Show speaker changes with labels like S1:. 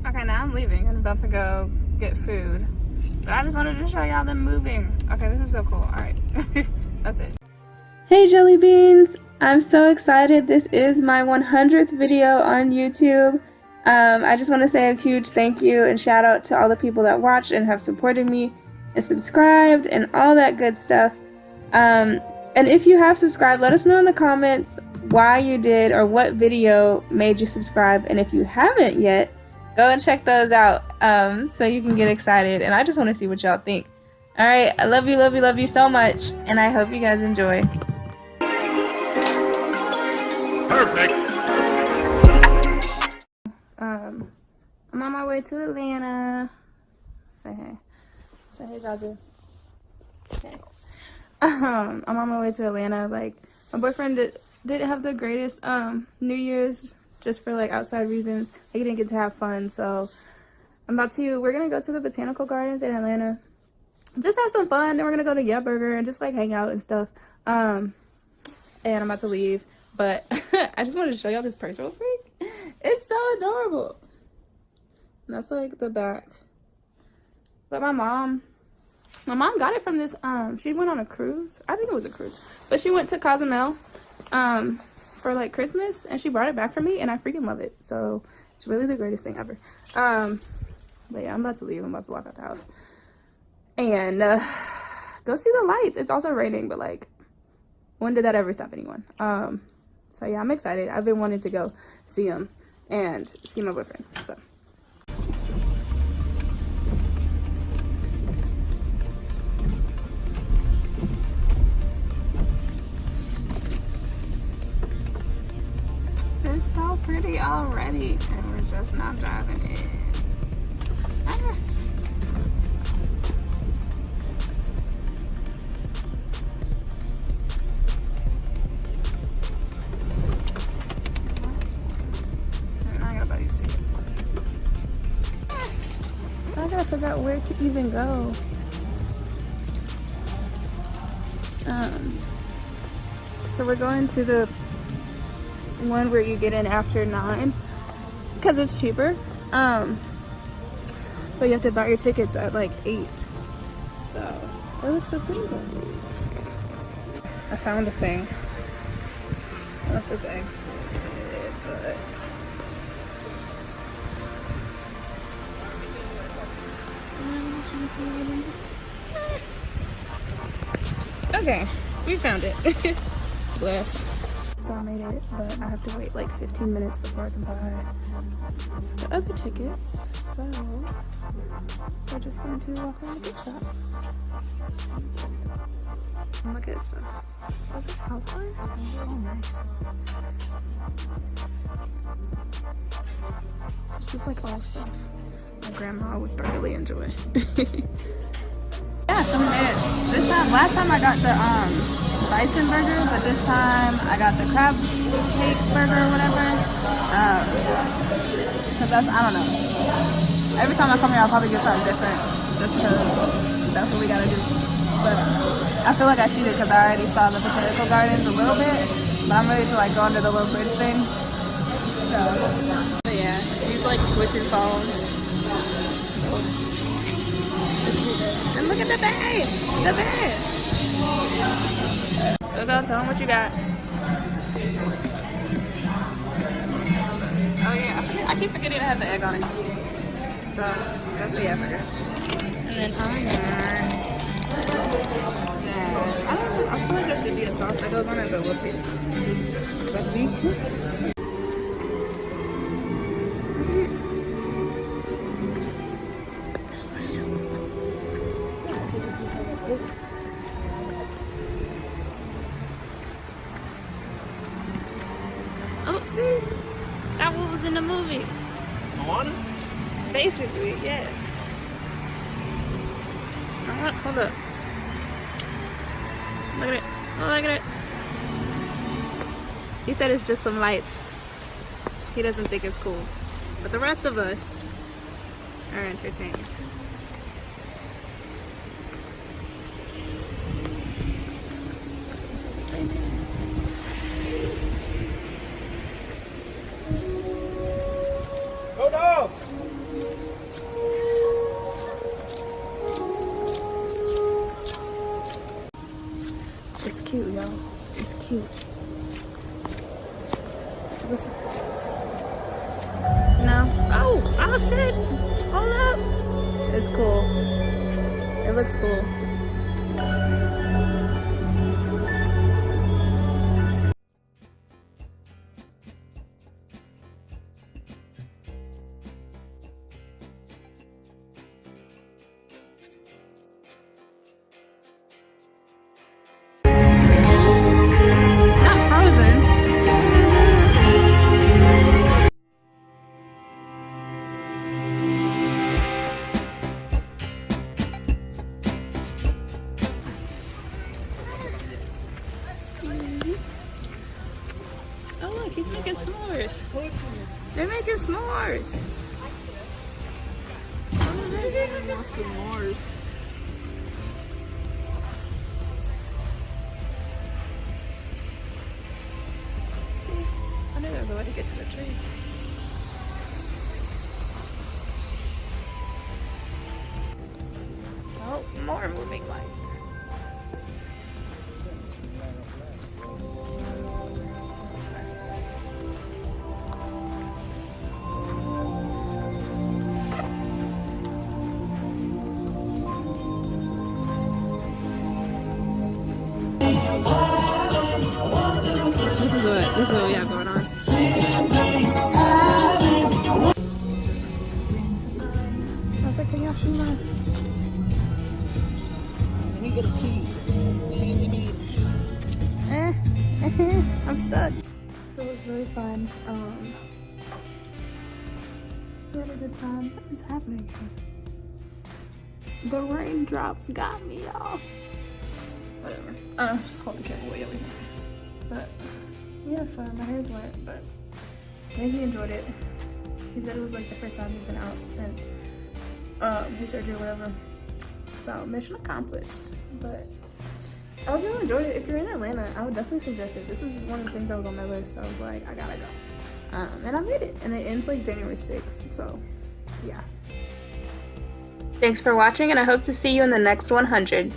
S1: Okay, now I'm leaving. I'm about to go get food. But I just wanted to show y'all them moving. Okay, this is so cool. All right, that's it. Hey jelly beans, I'm so excited. This is my 100th video on YouTube. I just want to say a huge thank you and shout out to all the people that watched and have supported me and subscribed and all that good stuff. And if you have subscribed, let us know in the comments why you did or what video made you subscribe. And if you haven't yet, go and check those out so you can get excited. And I just want to see what y'all think. All right, I love you, love you, love you so much. And I hope you guys enjoy.
S2: Perfect.
S1: I'm on my way to Atlanta. Say hey. Say hey, Zazu. Okay. I'm on my way to Atlanta. Like, my boyfriend didn't have the greatest New Year's, just for like outside reasons. He didn't get to have fun, so we're gonna go to the Botanical Gardens in Atlanta. Just have some fun. Then we're gonna go to Yeah Burger and just like hang out and stuff. And I'm about to leave. But I just wanted to show y'all this purse real quick. It's so adorable. And that's like the back. But my mom got it from this, she went on a cruise. I think it was a cruise. But she went to Cozumel for like Christmas, and she brought it back for me, and I freaking love it. So it's really the greatest thing ever. But yeah, I'm about to leave. I'm about to walk out the house. And go see the lights. It's also raining, but like, when did that ever stop anyone? So yeah, I'm excited. I've been wanting to go see him and see my boyfriend, so. It's so pretty already, and we're just not driving in. Ah. I gotta figure out where to even go. So we're going to the one where you get in after 9 because it's cheaper. But you have to buy your tickets at like 8. So it looks so pretty though. I found a thing. Unless it's exit, but. Okay, we found it. Bless. So I made it, but I have to wait like 15 minutes before I can buy the other tickets. So we're just going to walk around the gift shop and look at stuff. What's this, popcorn? Oh, nice. It's just like all stuff my grandma would thoroughly enjoy. Yeah, so we made it. Last time I got the bison burger, but this time I got the crab cake burger or whatever. Cause I don't know. Every time I come here, I'll probably get something different, just because that's what we gotta do. But I feel like I cheated because I already saw the Botanical Gardens a little bit, but I'm ready to like go under the little bridge thing. So, but yeah, he's like switching phones. And look at the bed! The bed! Go, tell him what you got. Oh yeah, I keep forgetting it has an egg on it. So, that's the burger. And then I don't know, I feel like there should be a sauce that goes on it, but we'll see. It's about to be. Oh, see? That what was in the movie.
S2: Moana?
S1: Basically, yes. Hold up. Look at it. Oh, look at it. He said it's just some lights. He doesn't think it's cool. But the rest of us are entertained.
S2: Go dog!
S1: y'all. It's cute. Listen. No. Oh shit. Hold up. It's cool. It looks cool. Not frozen. Oh look, he's making s'mores. They're making s'mores. Oh, they're making s'mores. See, I knew there was a way to get to the tree. Oh, more moving lights. This is what we have going on. I was like, can y'all see mine?
S3: Let me get a piece.
S1: I'm stuck. So it was really fun. We had a good time. What is happening here? The raindrops got me, y'all. Whatever. Just hold the camera way over here. But we had fun. My hair's wet, but I think he enjoyed it. He said it was like the first time he's been out since his surgery or whatever. So mission accomplished. But I hope you enjoyed it. If you're in Atlanta, I would definitely suggest it. This is one of the things that was on my list. So I was like, I gotta go. And I made it. And it ends like January 6th. So yeah. Thanks for watching, and I hope to see you in the next 100.